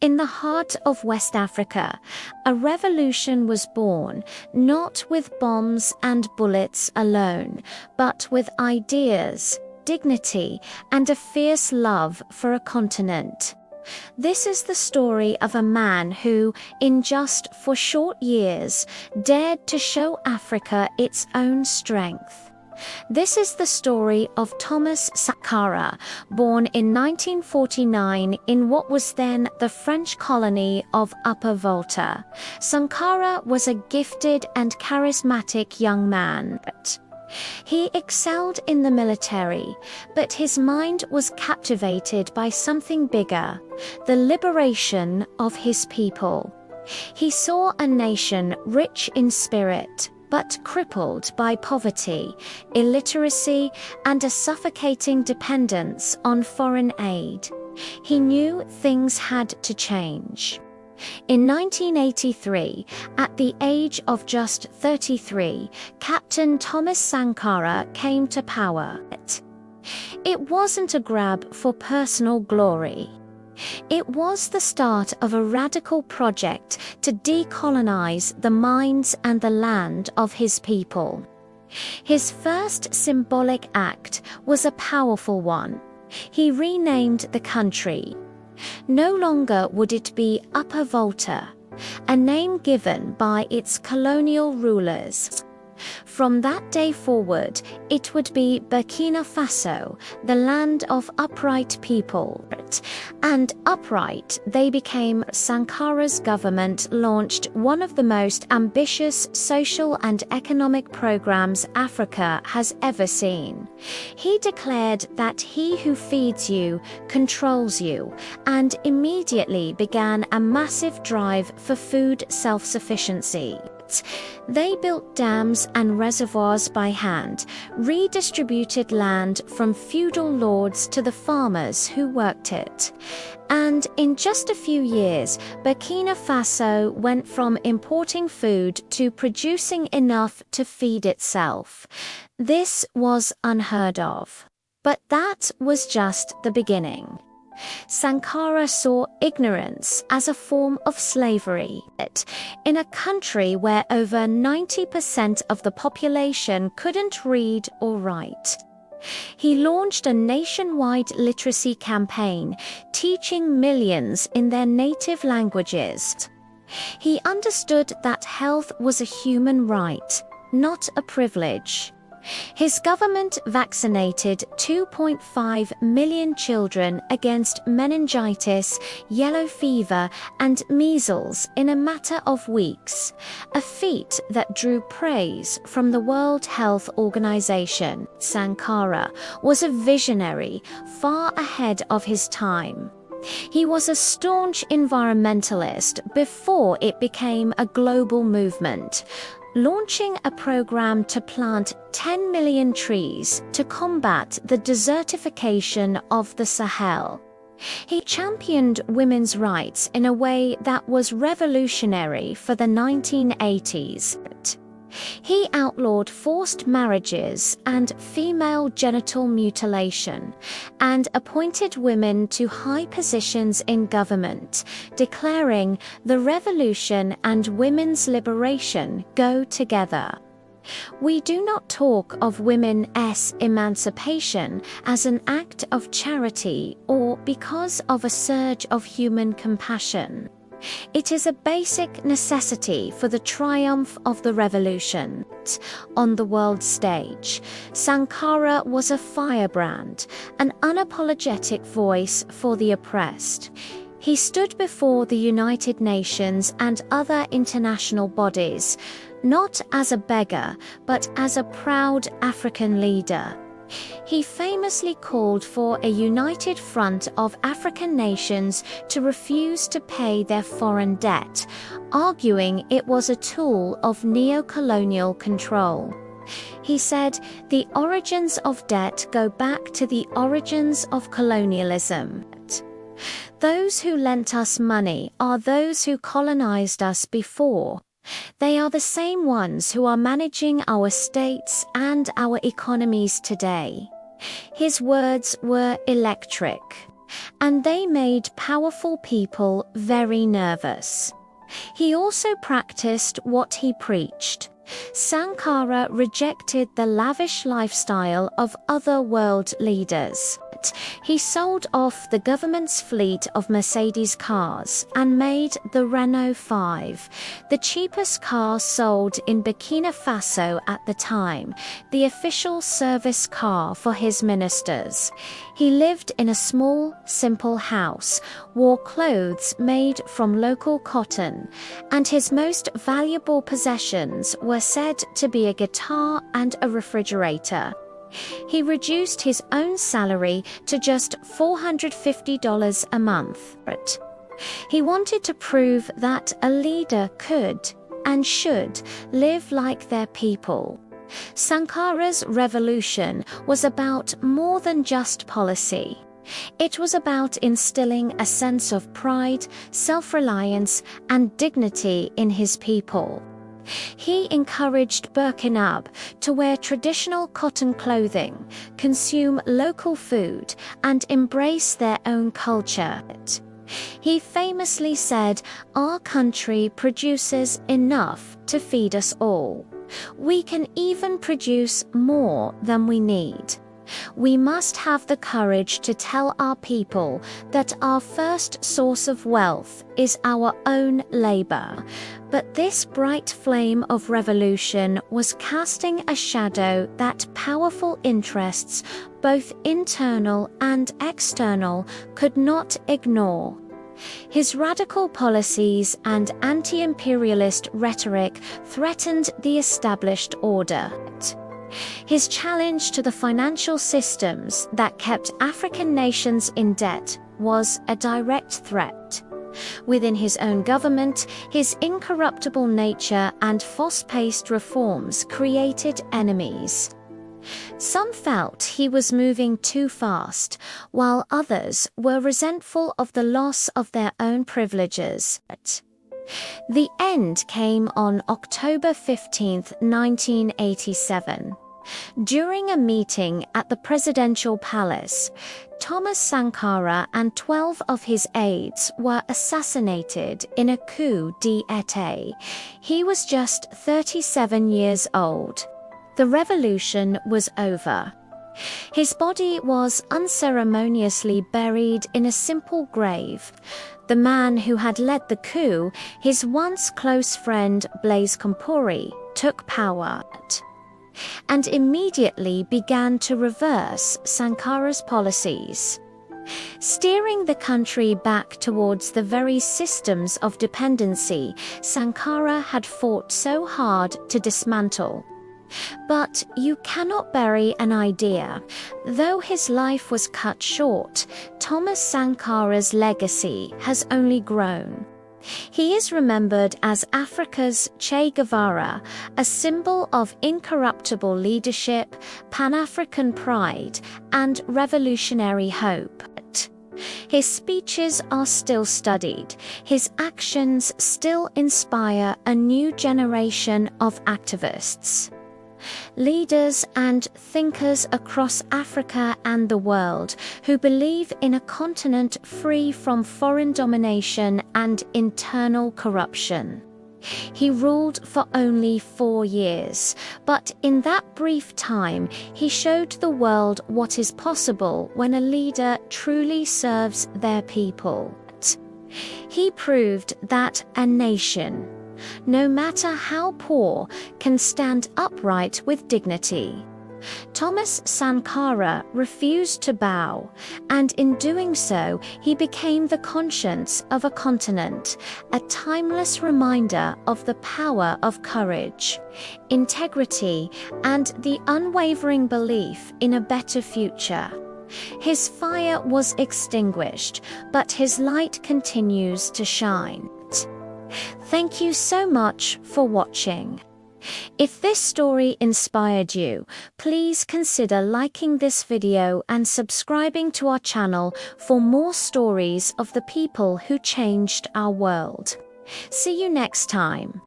In the heart of West Africa, a revolution was born, not with bombs and bullets alone, but with ideas, dignity, and a fierce love for a continent. This is the story of a man who, in just 4 short years, dared to show Africa its own strength. This is the story of Thomas Sankara, born in 1949 in what was then the French colony of Upper Volta. Sankara was a gifted and charismatic young man. He excelled in the military, but his mind was captivated by something bigger, the liberation of his people. He saw a nation rich in spirit, but crippled by poverty, illiteracy, and a suffocating dependence on foreign aid. He knew things had to change. In 1983, at the age of just 33, Captain Thomas Sankara came to power. It wasn't a grab for personal glory. It was the start of a radical project to decolonize the minds and the land of his people. His first symbolic act was a powerful one. He renamed the country. No longer would it be Upper Volta, a name given by its colonial rulers. From that day forward, it would be Burkina Faso, the land of upright people. And upright they became. Sankara's government launched one of the most ambitious social and economic programs Africa has ever seen. He declared that he who feeds you controls you, and immediately began a massive drive for food self-sufficiency. They built dams and reservoirs by hand, redistributed land from feudal lords to the farmers who worked it. And in just a few years, Burkina Faso went from importing food to producing enough to feed itself. This was unheard of. But that was just the beginning. Sankara saw ignorance as a form of slavery. In a country where over 90% of the population couldn't read or write, he launched a nationwide literacy campaign, teaching millions in their native languages. He understood that health was a human right, not a privilege. His government vaccinated 2.5 million children against meningitis, yellow fever, and measles in a matter of weeks, a feat that drew praise from the World Health Organization. Sankara was a visionary, far ahead of his time. He was a staunch environmentalist before it became a global movement, launching a program to plant 10 million trees to combat the desertification of the Sahel. He championed women's rights in a way that was revolutionary for the 1980s. He outlawed forced marriages and female genital mutilation, and appointed women to high positions in government, declaring the revolution and women's liberation go together. We do not talk of women's emancipation as an act of charity or because of a surge of human compassion. It is a basic necessity for the triumph of the revolution. On the world stage, Sankara was a firebrand, an unapologetic voice for the oppressed. He stood before the United Nations and other international bodies, not as a beggar, but as a proud African leader. He famously called for a united front of African nations to refuse to pay their foreign debt, arguing it was a tool of neo-colonial control. He said, "The origins of debt go back to the origins of colonialism. Those who lent us money are those who colonized us before. They are the same ones who are managing our states and our economies today." His words were electric. and they made powerful people very nervous. He also practiced what he preached. Sankara rejected the lavish lifestyle of other world leaders. He sold off the government's fleet of Mercedes cars and made the Renault 5, the cheapest car sold in Burkina Faso at the time, the official service car for his ministers. He lived in a small, simple house, wore clothes made from local cotton, and his most valuable possessions were said to be a guitar and a refrigerator. He reduced his own salary to just $450 a month. He wanted to prove that a leader could and should live like their people. Sankara's revolution was about more than just policy. It was about instilling a sense of pride, self-reliance, and dignity in his people. He encouraged Burkina to wear traditional cotton clothing, consume local food, and embrace their own culture. He famously said, "Our country produces enough to feed us all. We can even produce more than we need. We must have the courage to tell our people that our first source of wealth is our own labor." But this bright flame of revolution was casting a shadow that powerful interests, both internal and external, could not ignore. His radical policies and anti-imperialist rhetoric threatened the established order. His challenge to the financial systems that kept African nations in debt was a direct threat. Within his own government, his incorruptible nature and fast-paced reforms created enemies. Some felt he was moving too fast, while others were resentful of the loss of their own privileges. The end came on October 15, 1987. During a meeting at the presidential palace, Thomas Sankara and 12 of his aides were assassinated in a coup d'état. He was just 37 years old. The revolution was over. His body was unceremoniously buried in a simple grave. The man who had led the coup, his once close friend Blaise Compaoré, took power and immediately began to reverse Sankara's policies, steering the country back towards the very systems of dependency Sankara had fought so hard to dismantle. But you cannot bury an idea. Though his life was cut short, Thomas Sankara's legacy has only grown. He is remembered as Africa's Che Guevara, a symbol of incorruptible leadership, Pan-African pride, and revolutionary hope. His speeches are still studied. His actions still inspire a new generation of activists, leaders, and thinkers across Africa and the world who believe in a continent free from foreign domination and internal corruption. He ruled for only 4 years, but in that brief time, he showed the world what is possible when a leader truly serves their people. He proved that a nation, no matter how poor, can stand upright with dignity. Thomas Sankara refused to bow, and in doing so, he became the conscience of a continent, a timeless reminder of the power of courage, integrity, and the unwavering belief in a better future. His fire was extinguished, but his light continues to shine. Thank you so much for watching. If this story inspired you, please consider liking this video and subscribing to our channel for more stories of the people who changed our world. See you next time.